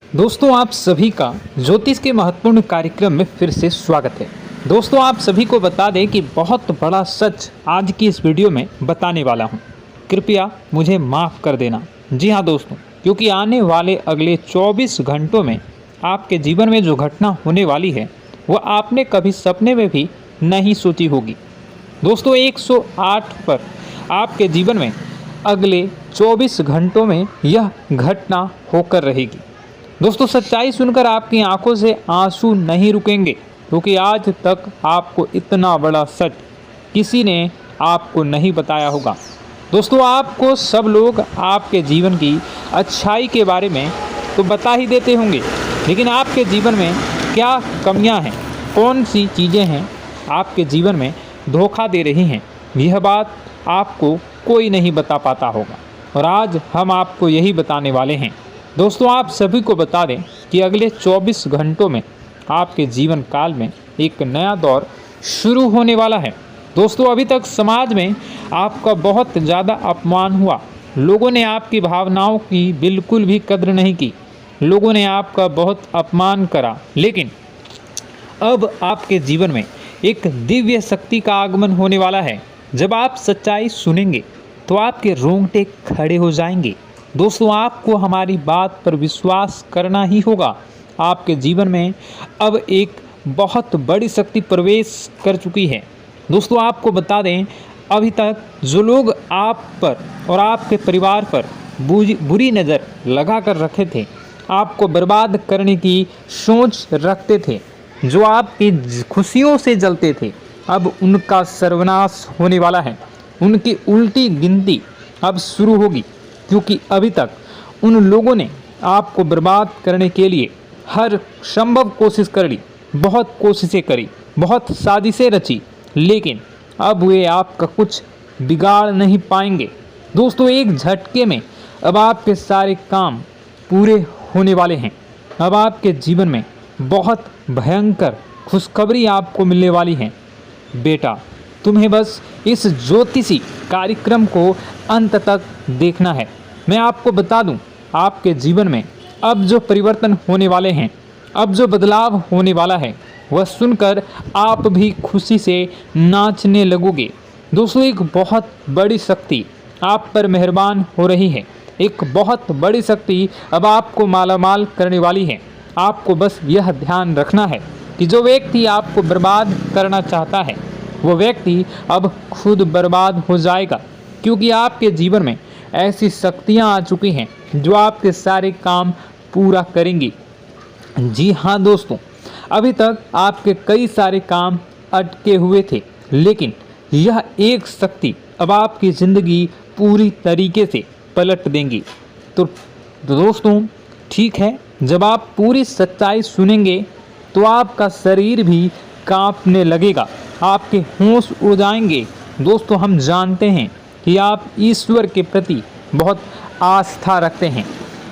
दोस्तों आप सभी का ज्योतिष के महत्वपूर्ण कार्यक्रम में फिर से स्वागत है। दोस्तों आप सभी को बता दें कि बहुत बड़ा सच आज की इस वीडियो में बताने वाला हूं। कृपया मुझे माफ़ कर देना। जी हां दोस्तों, क्योंकि आने वाले अगले 24 घंटों में आपके जीवन में जो घटना होने वाली है वह आपने कभी सपने में भी नहीं सोची होगी। दोस्तों 108 पर आपके जीवन में अगले 24 घंटों में यह घटना होकर रहेगी। दोस्तों सच्चाई सुनकर आपकी आंखों से आंसू नहीं रुकेंगे, क्योंकि आज तक आपको इतना बड़ा सच किसी ने आपको नहीं बताया होगा। दोस्तों आपको सब लोग आपके जीवन की अच्छाई के बारे में तो बता ही देते होंगे, लेकिन आपके जीवन में क्या कमियां हैं, कौन सी चीज़ें हैं आपके जीवन में धोखा दे रही हैं, यह बात आपको कोई नहीं बता पाता होगा। और आज हम आपको यही बताने वाले हैं। दोस्तों आप सभी को बता दें कि अगले 24 घंटों में आपके जीवन काल में एक नया दौर शुरू होने वाला है। दोस्तों अभी तक समाज में आपका बहुत ज़्यादा अपमान हुआ, लोगों ने आपकी भावनाओं की बिल्कुल भी कद्र नहीं की, लोगों ने आपका बहुत अपमान करा, लेकिन अब आपके जीवन में एक दिव्य शक्ति का आगमन होने वाला है। जब आप सच्चाई सुनेंगे तो आपके रोंगटे खड़े हो जाएंगे। दोस्तों आपको हमारी बात पर विश्वास करना ही होगा। आपके जीवन में अब एक बहुत बड़ी शक्ति प्रवेश कर चुकी है। दोस्तों आपको बता दें, अभी तक जो लोग आप पर और आपके परिवार पर बुरी नज़र लगा कर रखे थे, आपको बर्बाद करने की सोच रखते थे, जो आपकी खुशियों से जलते थे, अब उनका सर्वनाश होने वाला है। उनकी उल्टी गिनती अब शुरू होगी, क्योंकि अभी तक उन लोगों ने आपको बर्बाद करने के लिए हर संभव कोशिश कर ली, बहुत कोशिशें करी, बहुत साजिशें रची, लेकिन अब वे आपका कुछ बिगाड़ नहीं पाएंगे। दोस्तों एक झटके में अब आपके सारे काम पूरे होने वाले हैं। अब आपके जीवन में बहुत भयंकर खुशखबरी आपको मिलने वाली है। बेटा तुम्हें बस इस ज्योतिषी कार्यक्रम को अंत तक देखना है। मैं आपको बता दूं, आपके जीवन में अब जो परिवर्तन होने वाले हैं, अब जो बदलाव होने वाला है, वह सुनकर आप भी खुशी से नाचने लगोगे। दोस्तों एक बहुत बड़ी शक्ति आप पर मेहरबान हो रही है। एक बहुत बड़ी शक्ति अब आपको मालामाल करने वाली है। आपको बस यह ध्यान रखना है कि जो व्यक्ति आपको बर्बाद करना चाहता है, वो व्यक्ति अब खुद बर्बाद हो जाएगा, क्योंकि आपके जीवन में ऐसी शक्तियां आ चुकी हैं जो आपके सारे काम पूरा करेंगी। जी हाँ दोस्तों, अभी तक आपके कई सारे काम अटके हुए थे, लेकिन यह एक शक्ति अब आपकी ज़िंदगी पूरी तरीके से पलट देंगी। तो दोस्तों ठीक है, जब आप पूरी सच्चाई सुनेंगे तो आपका शरीर भी कांपने लगेगा, आपके होश उड़ जाएंगे। दोस्तों हम जानते हैं कि आप ईश्वर के प्रति बहुत आस्था रखते हैं,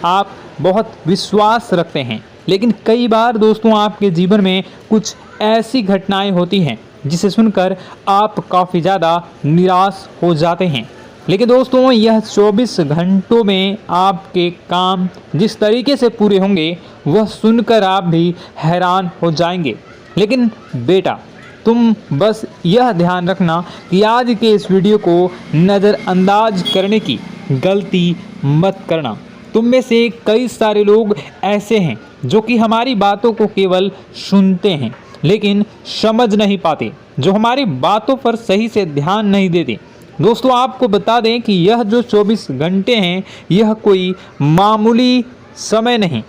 आप बहुत विश्वास रखते हैं, लेकिन कई बार दोस्तों आपके जीवन में कुछ ऐसी घटनाएं होती हैं जिसे सुनकर आप काफ़ी ज़्यादा निराश हो जाते हैं। लेकिन दोस्तों यह 24 घंटों में आपके काम जिस तरीके से पूरे होंगे वह सुनकर आप भी हैरान हो जाएंगे। लेकिन बेटा तुम बस यह ध्यान रखना कि आज के इस वीडियो को नज़रअंदाज करने की गलती मत करना। तुम में से कई सारे लोग ऐसे हैं जो कि हमारी बातों को केवल सुनते हैं लेकिन समझ नहीं पाते, जो हमारी बातों पर सही से ध्यान नहीं देते। दोस्तों आपको बता दें कि यह जो 24 घंटे हैं यह कोई मामूली समय नहीं।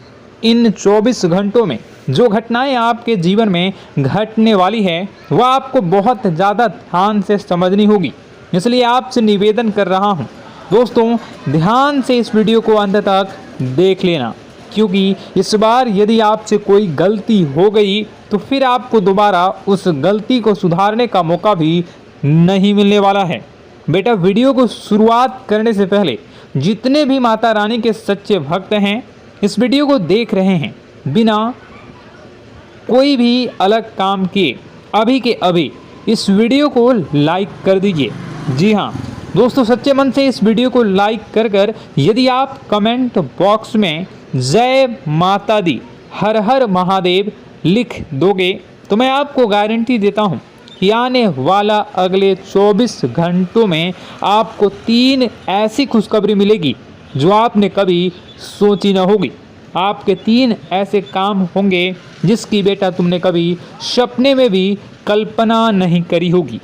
इन 24 घंटों में जो घटनाएं आपके जीवन में घटने वाली है वह आपको बहुत ज़्यादा ध्यान से समझनी होगी। इसलिए आपसे निवेदन कर रहा हूं, दोस्तों ध्यान से इस वीडियो को अंत तक देख लेना, क्योंकि इस बार यदि आपसे कोई गलती हो गई तो फिर आपको दोबारा उस गलती को सुधारने का मौका भी नहीं मिलने वाला है। बेटा वीडियो को शुरुआत करने से पहले जितने भी माता रानी के सच्चे भक्त हैं इस वीडियो को देख रहे हैं, बिना कोई भी अलग काम किए अभी के अभी इस वीडियो को लाइक कर दीजिए। जी हाँ दोस्तों, सच्चे मन से इस वीडियो को लाइक कर यदि आप कमेंट बॉक्स में जय माता दी, हर हर महादेव लिख दोगे तो मैं आपको गारंटी देता हूँ कि आने वाला अगले 24 घंटों में आपको 3 ऐसी खुशखबरी मिलेगी जो आपने कभी सोची न होगी। आपके 3 ऐसे काम होंगे जिसकी बेटा तुमने कभी सपने में भी कल्पना नहीं करी होगी।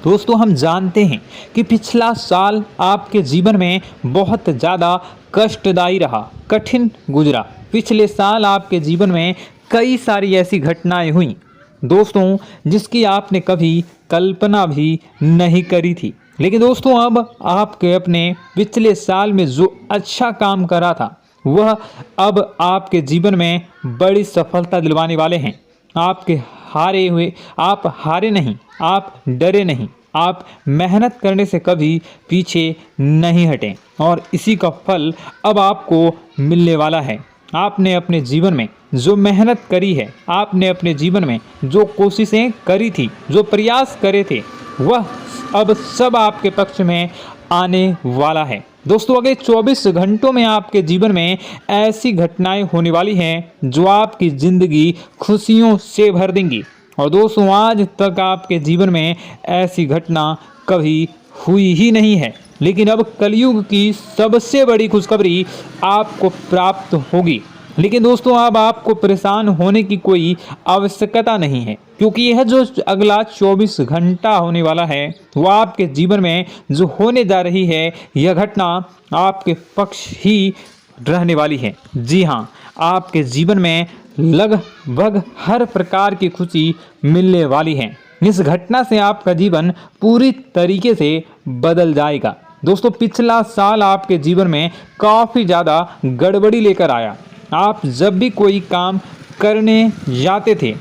दोस्तों, हम जानते हैं कि पिछला साल आपके जीवन में बहुत ज़्यादा कष्टदायी रहा, कठिन गुजरा। पिछले साल आपके जीवन में कई सारी ऐसी घटनाएं हुई दोस्तों जिसकी आपने कभी कल्पना भी नहीं करी थी। लेकिन दोस्तों, अब आपके अपने पिछले साल में जो अच्छा काम करा था वह अब आपके जीवन में बड़ी सफलता दिलवाने वाले हैं। आप हारे नहीं, आप डरे नहीं, आप मेहनत करने से कभी पीछे नहीं हटें और इसी का फल अब आपको मिलने वाला है। आपने अपने जीवन में जो मेहनत करी है, आपने अपने जीवन में जो कोशिशें करी थी, जो प्रयास करे थे, वह अब सब आपके पक्ष में आने वाला है। दोस्तों, अगले 24 घंटों में आपके जीवन में ऐसी घटनाएं होने वाली हैं जो आपकी ज़िंदगी खुशियों से भर देंगी। और दोस्तों, आज तक आपके जीवन में ऐसी घटना कभी हुई ही नहीं है, लेकिन अब कलयुग की सबसे बड़ी खुशखबरी आपको प्राप्त होगी। लेकिन दोस्तों, अब आपको परेशान होने की कोई आवश्यकता नहीं है, क्योंकि यह जो अगला 24 घंटा होने वाला है वह आपके जीवन में जो होने जा रही है यह घटना आपके पक्ष ही रहने वाली है। जी हाँ, आपके जीवन में लगभग हर प्रकार की खुशी मिलने वाली है। इस घटना से आपका जीवन पूरी तरीके से बदल जाएगा। दोस्तों, पिछला साल आपके जीवन में काफ़ी ज़्यादा गड़बड़ी लेकर आया। आप जब भी कोई काम करने जाते थे,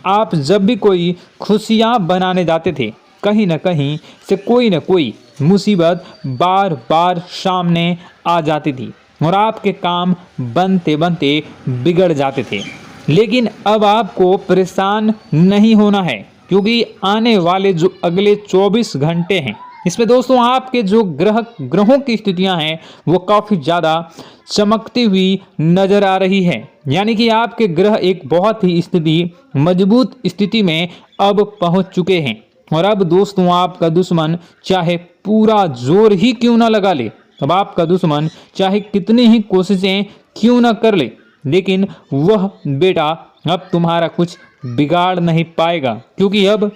आप जब भी कोई खुशियाँ बनाने जाते थे, कहीं ना कहीं से कोई ना कोई मुसीबत बार बार सामने आ जाती थी और आपके काम बनते बनते बिगड़ जाते थे। लेकिन अब आपको परेशान नहीं होना है, क्योंकि आने वाले जो अगले 24 घंटे हैं इसमें दोस्तों आपके जो ग्रहों की स्थितियां हैं वो काफ़ी ज़्यादा चमकती हुई नज़र आ रही है। यानी कि आपके ग्रह एक बहुत ही मजबूत स्थिति में अब पहुंच चुके हैं। और अब दोस्तों, आपका दुश्मन चाहे पूरा जोर ही क्यों ना लगा ले, अब आपका दुश्मन चाहे कितनी ही कोशिशें क्यों ना कर ले, लेकिन वह बेटा अब तुम्हारा कुछ बिगाड़ नहीं पाएगा, क्योंकि अब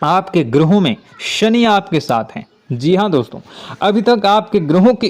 आपके ग्रहों में शनि आपके साथ हैं। जी हाँ दोस्तों, अभी तक आपके ग्रहों की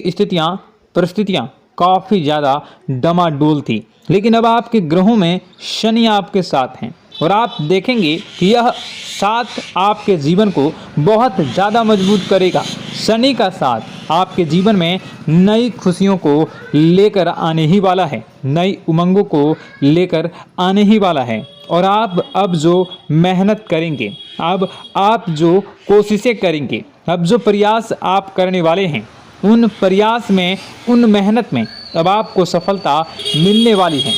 परिस्थितियाँ काफ़ी ज़्यादा डमाडोल थी, लेकिन अब आपके ग्रहों में शनि आपके साथ हैं और आप देखेंगे कि यह साथ आपके जीवन को बहुत ज़्यादा मजबूत करेगा। शनि का साथ आपके जीवन में नई खुशियों को लेकर आने ही वाला है, नई उमंगों को लेकर आने ही वाला है। और आप अब जो मेहनत करेंगे, अब आप जो कोशिशें करेंगे, अब जो प्रयास आप करने वाले हैं, उन प्रयास में, उन मेहनत में अब आपको सफलता मिलने वाली है।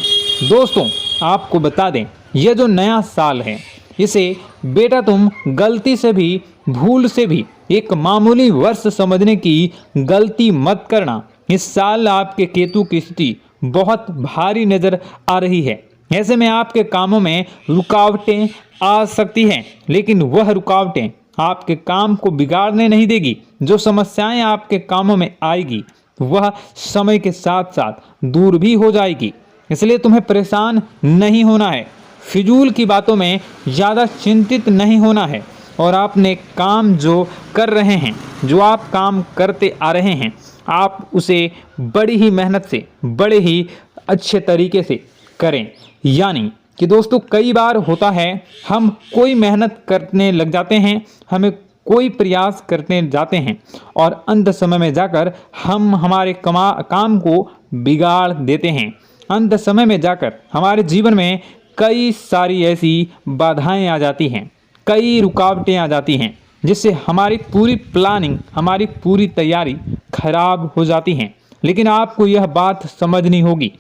दोस्तों, आपको बता दें, यह जो नया साल है इसे बेटा तुम गलती से भी, भूल से भी एक मामूली वर्ष समझने की गलती मत करना। इस साल आपके केतु की स्थिति बहुत भारी नज़र आ रही है। ऐसे में आपके कामों में रुकावटें आ सकती हैं, लेकिन वह रुकावटें आपके काम को बिगाड़ने नहीं देगी। जो समस्याएं आपके कामों में आएगी वह समय के साथ साथ दूर भी हो जाएगी। इसलिए तुम्हें परेशान नहीं होना है, फिजूल की बातों में ज़्यादा चिंतित नहीं होना है और आपने काम जो कर रहे हैं, जो आप काम करते आ रहे हैं, आप उसे बड़ी ही मेहनत से, बड़े ही अच्छे तरीके से करें। यानी कि दोस्तों, कई बार होता है हम कोई मेहनत करने लग जाते हैं, हमें कोई प्रयास करने जाते हैं और अंत समय में जाकर हम हमारे काम को बिगाड़ देते हैं। अंत समय में जाकर हमारे जीवन में कई सारी ऐसी बाधाएं आ जाती हैं, कई रुकावटें आ जाती हैं, जिससे हमारी पूरी प्लानिंग, हमारी पूरी तैयारी खराब हो जाती हैं। लेकिन आपको यह बात समझनी होगी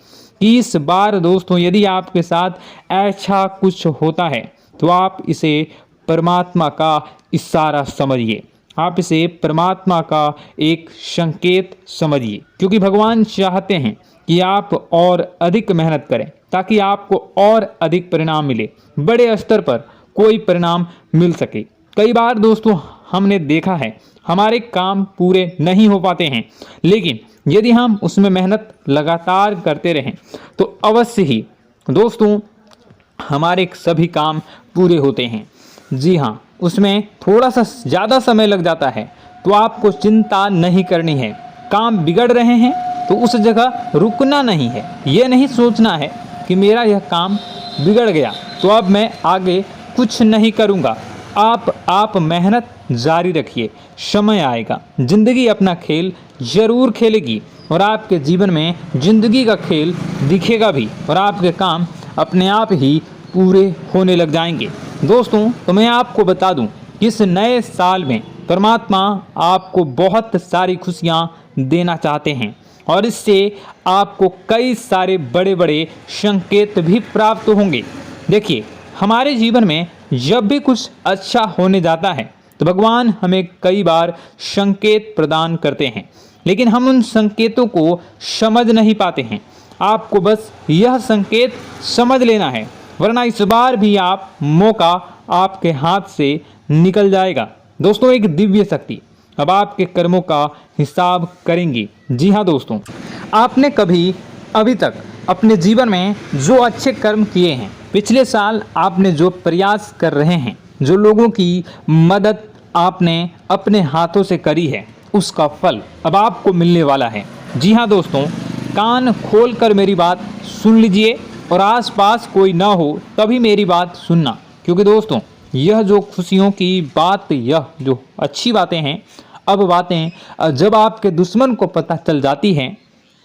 कि इस बार दोस्तों, यदि आपके साथ ऐसा कुछ होता है तो आप इसे परमात्मा का इशारा समझिए, आप इसे परमात्मा का एक संकेत समझिए, क्योंकि भगवान चाहते हैं कि आप और अधिक मेहनत करें ताकि आपको और अधिक परिणाम मिले, बड़े स्तर पर कोई परिणाम मिल सके। कई बार दोस्तों हमने देखा है हमारे काम पूरे नहीं हो पाते हैं, लेकिन यदि हम उसमें मेहनत लगातार करते रहें तो अवश्य ही दोस्तों हमारे सभी काम पूरे होते हैं। जी हाँ, उसमें थोड़ा सा ज़्यादा समय लग जाता है तो आपको चिंता नहीं करनी है। काम बिगड़ रहे हैं तो उस जगह रुकना नहीं है, ये नहीं सोचना है कि मेरा यह काम बिगड़ गया तो अब मैं आगे कुछ नहीं करूँगा। आप मेहनत जारी रखिए, समय आएगा, ज़िंदगी अपना खेल ज़रूर खेलेगी और आपके जीवन में ज़िंदगी का खेल दिखेगा भी और आपके काम अपने आप ही पूरे होने लग जाएंगे। दोस्तों तो मैं आपको बता दूं कि इस नए साल में परमात्मा आपको बहुत सारी खुशियां देना चाहते हैं और इससे आपको कई सारे बड़े बड़े संकेत भी प्राप्त होंगे। देखिए, हमारे जीवन में जब भी कुछ अच्छा होने जाता है तो भगवान हमें कई बार संकेत प्रदान करते हैं, लेकिन हम उन संकेतों को समझ नहीं पाते हैं। आपको बस यह संकेत समझ लेना है, वरना इस बार भी मौका आपके हाथ से निकल जाएगा। दोस्तों, एक दिव्य शक्ति अब आपके कर्मों का हिसाब करेंगी। जी हाँ दोस्तों, आपने कभी अभी तक अपने जीवन में जो अच्छे कर्म किए हैं, पिछले साल आपने जो प्रयास कर रहे हैं, जो लोगों की मदद आपने अपने हाथों से करी है, उसका फल अब आपको मिलने वाला है। जी हाँ दोस्तों, कान खोल कर मेरी बात सुन लीजिए और आसपास कोई ना हो तभी मेरी बात सुनना, क्योंकि दोस्तों यह जो खुशियों की बात, यह जो अच्छी बातें हैं, अब बातें जब आपके दुश्मन को पता चल जाती हैं,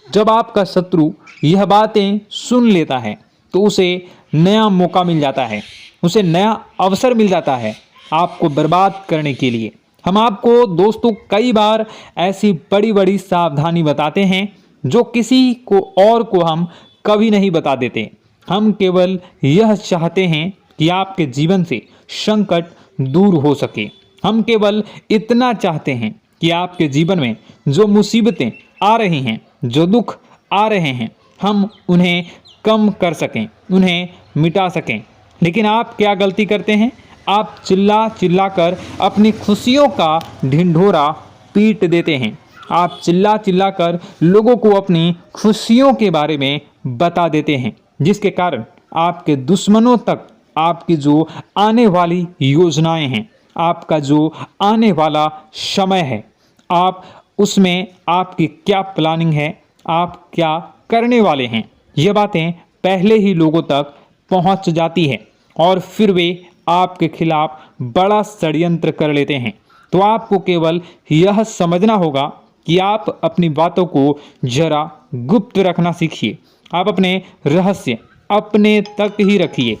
जब आपका शत्रु यह बातें सुन लेता है तो उसे नया मौका मिल जाता है, उसे नया अवसर मिल जाता है आपको बर्बाद करने के लिए। हम आपको दोस्तों कई बार ऐसी बड़ी बड़ी सावधानी बताते हैं जो किसी को और को हम कभी नहीं बता देते। हम केवल यह चाहते हैं कि आपके जीवन से संकट दूर हो सके। हम केवल इतना चाहते हैं कि आपके जीवन में जो मुसीबतें आ रही हैं, जो दुख आ रहे हैं, हम उन्हें कम कर सकें, उन्हें मिटा सकें। लेकिन आप क्या गलती करते हैं? आप चिल्ला चिल्ला कर अपनी खुशियों का ढिंढोरा पीट देते हैं। आप चिल्ला चिल्ला कर लोगों को अपनी खुशियों के बारे में बता देते हैं, जिसके कारण आपके दुश्मनों तक आपकी जो आने वाली योजनाएं हैं, आपका जो आने वाला समय है, आप उसमें आपकी क्या प्लानिंग है, आप क्या करने वाले हैं, ये बातें पहले ही लोगों तक पहुंच जाती है और फिर वे आपके खिलाफ बड़ा षड्यंत्र कर लेते हैं। तो आपको केवल यह समझना होगा कि आप अपनी बातों को जरा गुप्त रखना सीखिए। आप अपने रहस्य अपने तक ही रखिए।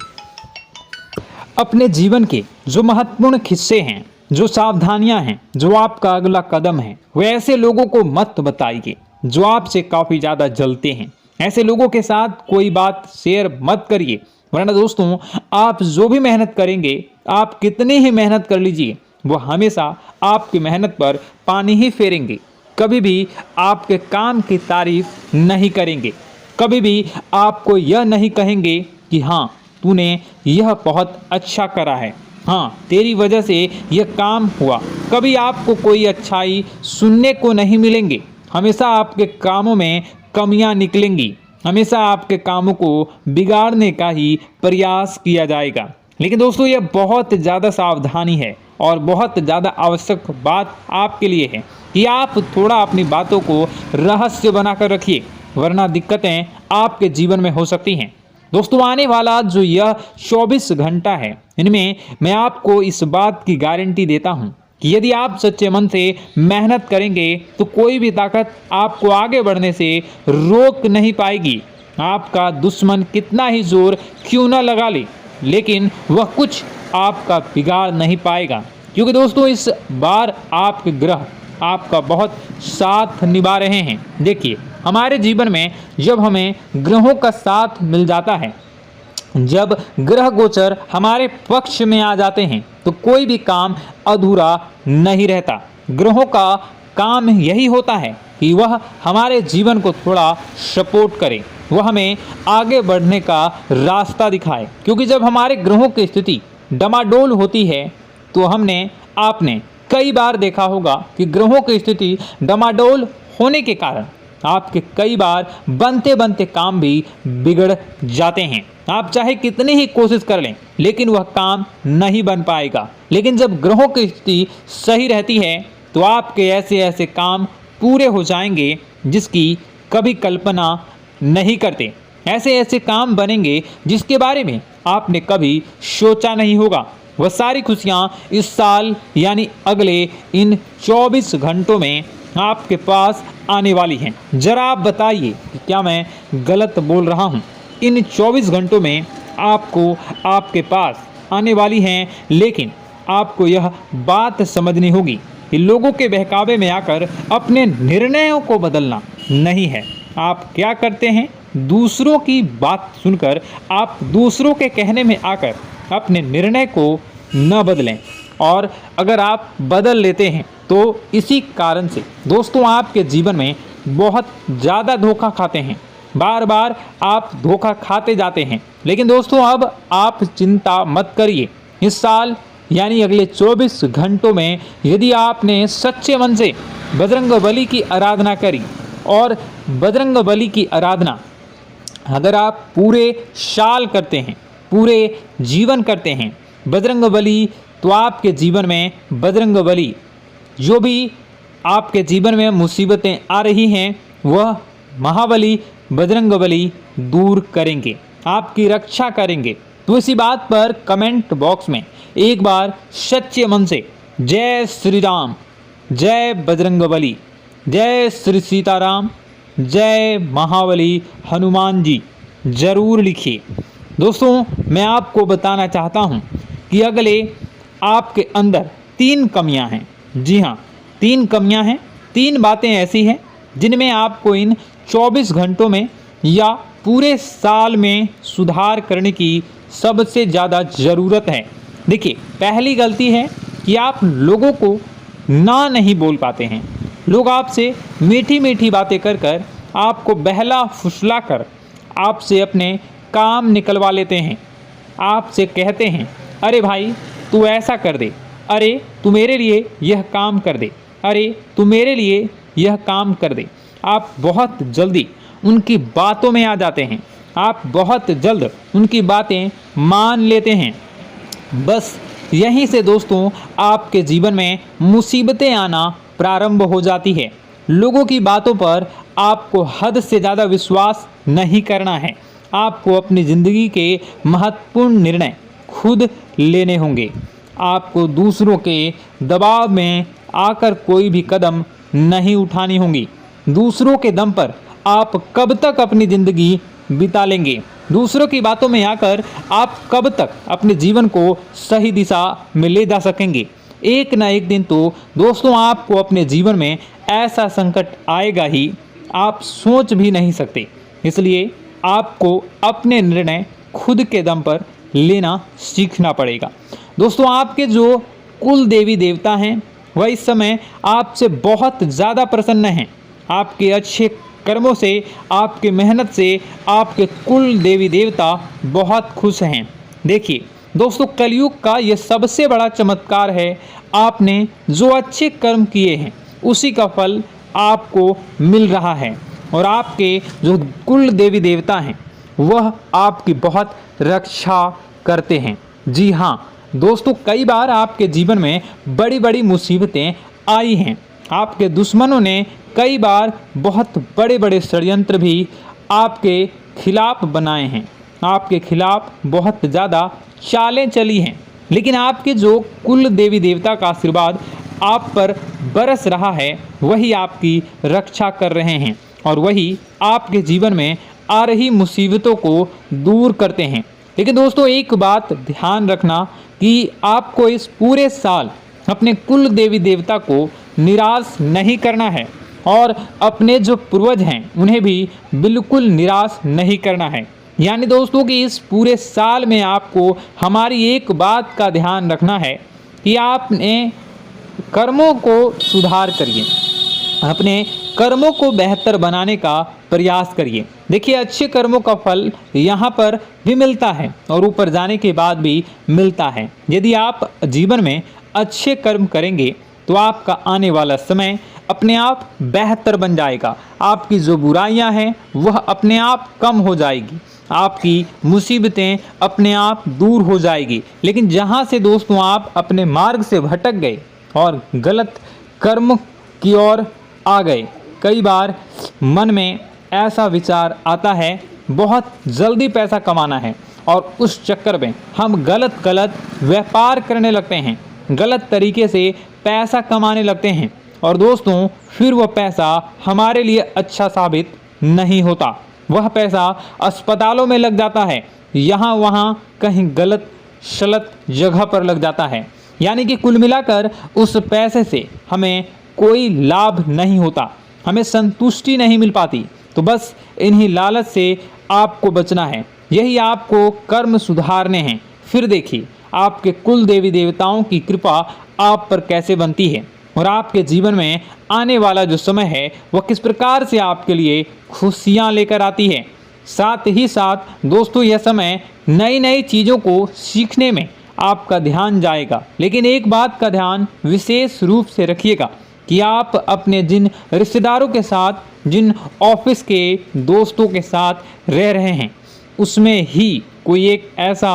अपने जीवन के जो महत्वपूर्ण हिस्से हैं, जो सावधानियां हैं, जो आपका अगला कदम है, वो ऐसे लोगों को मत बताइए जो आपसे काफ़ी ज़्यादा जलते हैं। ऐसे लोगों के साथ कोई बात शेयर मत करिए, वरना दोस्तों आप जो भी मेहनत करेंगे, आप कितनी ही मेहनत कर लीजिए, वो हमेशा आपकी मेहनत पर पानी ही फेरेंगे। कभी भी आपके काम की तारीफ नहीं करेंगे, कभी भी आपको यह नहीं कहेंगे कि हाँ तूने यह बहुत अच्छा करा है, हाँ तेरी वजह से यह काम हुआ। कभी आपको कोई अच्छाई सुनने को नहीं मिलेंगे। हमेशा आपके कामों में कमियां निकलेंगी, हमेशा आपके कामों को बिगाड़ने का ही प्रयास किया जाएगा। लेकिन दोस्तों यह बहुत ज़्यादा सावधानी है और बहुत ज़्यादा आवश्यक बात आपके लिए है कि आप थोड़ा अपनी बातों को रहस्य बनाकर रखिए, वरना दिक्कतें आपके जीवन में हो सकती हैं। दोस्तों आने वाला जो यह 24 घंटा है, इनमें मैं आपको इस बात की गारंटी देता हूं कि यदि आप सच्चे मन से मेहनत करेंगे तो कोई भी ताकत आपको आगे बढ़ने से रोक नहीं पाएगी। आपका दुश्मन कितना ही जोर क्यों न लगा ले, लेकिन वह कुछ आपका बिगाड़ नहीं पाएगा, क्योंकि दोस्तों इस बार आपके ग्रह आपका बहुत साथ निभा रहे हैं। देखिए, हमारे जीवन में जब हमें ग्रहों का साथ मिल जाता है, जब ग्रह गोचर हमारे पक्ष में आ जाते हैं, तो कोई भी काम अधूरा नहीं रहता। ग्रहों का काम यही होता है कि वह हमारे जीवन को थोड़ा सपोर्ट करे, वह हमें आगे बढ़ने का रास्ता दिखाए। क्योंकि जब हमारे ग्रहों की स्थिति डमाडोल होती है तो आपने कई बार देखा होगा कि ग्रहों की स्थिति डमाडोल होने के कारण आपके कई बार बनते बनते काम भी बिगड़ जाते हैं। आप चाहे कितनी ही कोशिश कर लें लेकिन वह काम नहीं बन पाएगा। लेकिन जब ग्रहों की स्थिति सही रहती है तो आपके ऐसे ऐसे काम पूरे हो जाएंगे जिसकी कभी कल्पना नहीं करते। ऐसे ऐसे काम बनेंगे जिसके बारे में आपने कभी सोचा नहीं होगा। वह सारी खुशियाँ इस साल यानी अगले इन 24 घंटों में आपके पास आने वाली हैं। जरा आप बताइए कि क्या मैं गलत बोल रहा हूँ? इन 24 घंटों में आपको आपके पास आने वाली हैं, लेकिन आपको यह बात समझनी होगी कि लोगों के बहकावे में आकर अपने निर्णयों को बदलना नहीं है। आप क्या करते हैं? दूसरों की बात सुनकर आप दूसरों के कहने में आकर अपने निर्णय को न बदलें, और अगर आप बदल लेते हैं तो इसी कारण से दोस्तों आपके जीवन में बहुत ज़्यादा धोखा खाते हैं। बार बार आप धोखा खाते जाते हैं। लेकिन दोस्तों अब आप चिंता मत करिए। इस साल यानी अगले 24 घंटों में यदि आपने सच्चे मन से बजरंगबली की आराधना करी, और बजरंगबली की आराधना अगर आप पूरे साल करते हैं, पूरे जीवन करते हैं बजरंगबली, तो आपके जीवन में बजरंगबली जो भी आपके जीवन में मुसीबतें आ रही हैं वह महाबली बजरंगबली दूर करेंगे, आपकी रक्षा करेंगे। तो इसी बात पर कमेंट बॉक्स में एक बार सच्चे मन से जय श्री राम, जय बजरंगबली, जय श्री सीताराम, जय महाबली हनुमान जी जरूर लिखिए। दोस्तों मैं आपको बताना चाहता हूं कि अगले आपके अंदर 3 कमियां हैं। जी हाँ, 3 कमियां हैं, 3 बातें ऐसी हैं जिनमें आपको इन 24 घंटों में या पूरे साल में सुधार करने की सबसे ज़्यादा ज़रूरत है। देखिए, पहली गलती है कि आप लोगों को ना नहीं बोल पाते हैं। लोग आपसे मीठी मीठी बातें कर कर आपको बहला फुसला कर आपसे अपने काम निकलवा लेते हैं। आपसे कहते हैं, अरे भाई तू ऐसा कर दे, अरे तू मेरे लिए यह काम कर दे, अरे तू मेरे लिए यह काम कर दे। आप बहुत जल्दी उनकी बातों में आ जाते हैं, आप बहुत जल्द उनकी बातें मान लेते हैं। बस यहीं से दोस्तों आपके जीवन में मुसीबतें आना प्रारंभ हो जाती है। लोगों की बातों पर आपको हद से ज़्यादा विश्वास नहीं करना है। आपको अपनी ज़िंदगी के महत्वपूर्ण निर्णय खुद लेने होंगे। आपको दूसरों के दबाव में आकर कोई भी कदम नहीं उठानी होंगी। दूसरों के दम पर आप कब तक अपनी ज़िंदगी बिता लेंगे? दूसरों की बातों में आकर आप कब तक अपने जीवन को सही दिशा में ले जा सकेंगे? एक ना एक दिन तो दोस्तों आपको अपने जीवन में ऐसा संकट आएगा ही, आप सोच भी नहीं सकते। इसलिए आपको अपने निर्णय खुद के दम पर लेना सीखना पड़ेगा। दोस्तों आपके जो कुल देवी देवता हैं वह इस समय आपसे बहुत ज़्यादा प्रसन्न हैं। आपके अच्छे कर्मों से, आपके मेहनत से आपके कुल देवी देवता बहुत खुश हैं। देखिए दोस्तों, कलयुग का ये सबसे बड़ा चमत्कार है। आपने जो अच्छे कर्म किए हैं उसी का फल आपको मिल रहा है, और आपके जो कुल देवी देवता हैं वह आपकी बहुत रक्षा करते हैं। जी हाँ दोस्तों, कई बार आपके जीवन में बड़ी बड़ी मुसीबतें आई हैं। आपके दुश्मनों ने कई बार बहुत बड़े बड़े षड्यंत्र भी आपके खिलाफ बनाए हैं। आपके खिलाफ बहुत ज़्यादा चालें चली हैं, लेकिन आपके जो कुल देवी देवता का आशीर्वाद आप पर बरस रहा है वही आपकी रक्षा कर रहे हैं, और वही आपके जीवन में आ रही मुसीबतों को दूर करते हैं। लेकिन दोस्तों एक बात ध्यान रखना कि आपको इस पूरे साल अपने कुल देवी देवता को निराश नहीं करना है, और अपने जो पूर्वज हैं उन्हें भी बिल्कुल निराश नहीं करना है। यानी दोस्तों कि इस पूरे साल में आपको हमारी एक बात का ध्यान रखना है कि आपने कर्मों को सुधार करिए। अपने कर्मों को बेहतर बनाने का प्रयास करिए। देखिए, अच्छे कर्मों का फल यहाँ पर भी मिलता है और ऊपर जाने के बाद भी मिलता है। यदि आप जीवन में अच्छे कर्म करेंगे तो आपका आने वाला समय अपने आप बेहतर बन जाएगा। आपकी जो बुराइयां हैं वह अपने आप कम हो जाएगी, आपकी मुसीबतें अपने आप दूर हो जाएगी। लेकिन जहां से दोस्तों आप अपने मार्ग से भटक गए और गलत कर्म की ओर आ गए, कई बार मन में ऐसा विचार आता है बहुत जल्दी पैसा कमाना है और उस चक्कर में हम गलत व्यापार करने लगते हैं, गलत तरीके से पैसा कमाने लगते हैं और दोस्तों फिर वह पैसा हमारे लिए अच्छा साबित नहीं होता। वह पैसा अस्पतालों में लग जाता है, यहाँ वहाँ कहीं गलत शलत जगह पर लग जाता है। यानी कि कुल मिलाकर उस पैसे से हमें कोई लाभ नहीं होता, हमें संतुष्टि नहीं मिल पाती। तो बस इन्हीं लालच से आपको बचना है, यही आपको कर्म सुधारने हैं। फिर देखिए आपके कुल देवी देवताओं की कृपा आप पर कैसे बनती है और आपके जीवन में आने वाला जो समय है वह किस प्रकार से आपके लिए खुशियां लेकर आती है। साथ ही साथ दोस्तों यह समय नई नई चीज़ों को सीखने में आपका ध्यान जाएगा। लेकिन एक बात का ध्यान विशेष रूप से रखिएगा कि आप अपने जिन रिश्तेदारों के साथ, जिन ऑफिस के दोस्तों के साथ रह रहे हैं, उसमें ही कोई एक ऐसा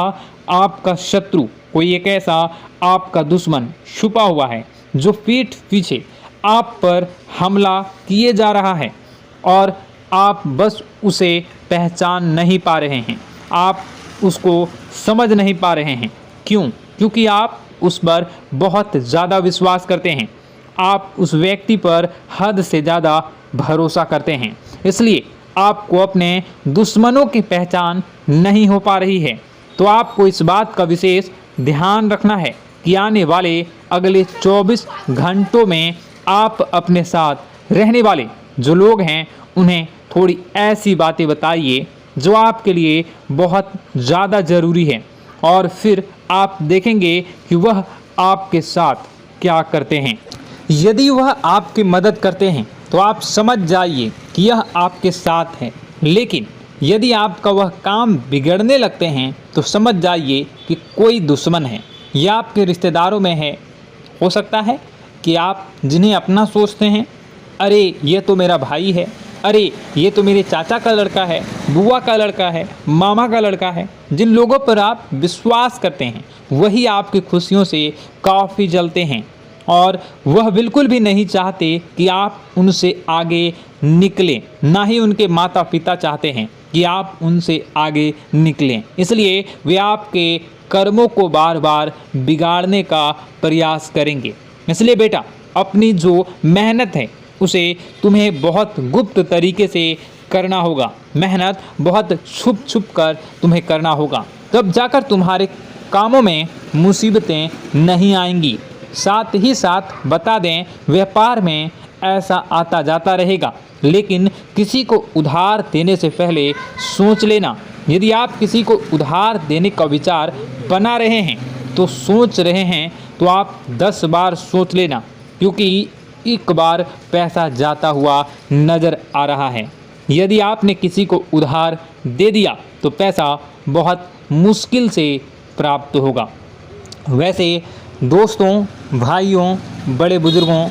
आपका शत्रु, कोई एक ऐसा आपका दुश्मन छुपा हुआ है जो पीठ पीछे आप पर हमला किए जा रहा है और आप बस उसे पहचान नहीं पा रहे हैं, आप उसको समझ नहीं पा रहे हैं। क्यों? क्योंकि आप उस पर बहुत ज़्यादा विश्वास करते हैं, आप उस व्यक्ति पर हद से ज़्यादा भरोसा करते हैं, इसलिए आपको अपने दुश्मनों की पहचान नहीं हो पा रही है। तो आपको इस बात का विशेष ध्यान रखना है कि आने वाले अगले 24 घंटों में आप अपने साथ रहने वाले जो लोग हैं उन्हें थोड़ी ऐसी बातें बताइए जो आपके लिए बहुत ज़्यादा ज़रूरी है और फिर आप देखेंगे कि वह आपके साथ क्या करते हैं। यदि वह आपकी मदद करते हैं तो आप समझ जाइए कि यह आपके साथ है, लेकिन यदि आपका वह काम बिगड़ने लगते हैं तो समझ जाइए कि कोई दुश्मन है या आपके रिश्तेदारों में है। हो सकता है कि आप जिन्हें अपना सोचते हैं, अरे ये तो मेरा भाई है, अरे ये तो मेरे चाचा का लड़का है, बुआ का लड़का है, मामा का लड़का है, जिन लोगों पर आप विश्वास करते हैं वही आपकी खुशियों से काफ़ी जलते हैं और वह बिल्कुल भी नहीं चाहते कि आप उनसे आगे निकलें, ना ही उनके माता पिता चाहते हैं कि आप उनसे आगे निकलें। इसलिए वे आपके कर्मों को बार बार बिगाड़ने का प्रयास करेंगे। इसलिए बेटा, अपनी जो मेहनत है उसे तुम्हें बहुत गुप्त तरीके से करना होगा, मेहनत बहुत छुप छुप कर तुम्हें करना होगा, तब जाकर तुम्हारे कामों में मुसीबतें नहीं आएंगी। साथ ही साथ बता दें, व्यापार में ऐसा आता जाता रहेगा, लेकिन किसी को उधार देने से पहले सोच लेना। यदि आप किसी को उधार देने का विचार बना रहे हैं तो सोच रहे हैं तो आप 10 बार सोच लेना, क्योंकि एक बार पैसा जाता हुआ नज़र आ रहा है। यदि आपने किसी को उधार दे दिया तो पैसा बहुत मुश्किल से प्राप्त होगा। वैसे दोस्तों, भाइयों, बड़े बुजुर्गों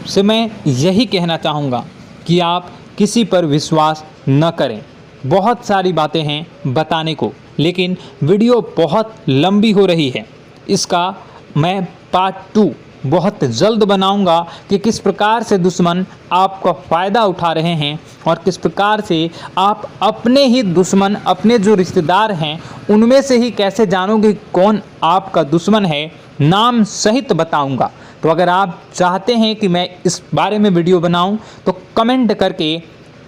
से मैं यही कहना चाहूँगा कि आप किसी पर विश्वास न करें। बहुत सारी बातें हैं बताने को, लेकिन वीडियो बहुत लंबी हो रही है। इसका मैं पार्ट 2 बहुत जल्द बनाऊंगा कि किस प्रकार से दुश्मन आपका फ़ायदा उठा रहे हैं और किस प्रकार से आप अपने ही दुश्मन, अपने जो रिश्तेदार हैं उनमें से ही कैसे जानोगे कौन आपका दुश्मन है, नाम सहित बताऊंगा। तो अगर आप चाहते हैं कि मैं इस बारे में वीडियो बनाऊं तो कमेंट करके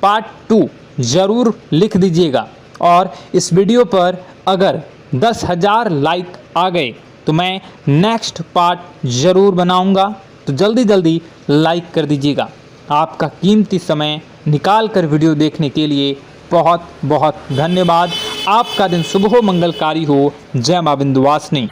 पार्ट 2 ज़रूर लिख दीजिएगा। और इस वीडियो पर अगर 10,000 लाइक आ गए तो मैं नेक्स्ट पार्ट ज़रूर बनाऊंगा। तो जल्दी जल्दी लाइक कर दीजिएगा। आपका कीमती समय निकाल कर वीडियो देखने के लिए बहुत बहुत धन्यवाद। आपका दिन शुभ हो, मंगलकारी हो। जय मां विंध्यवासिनी।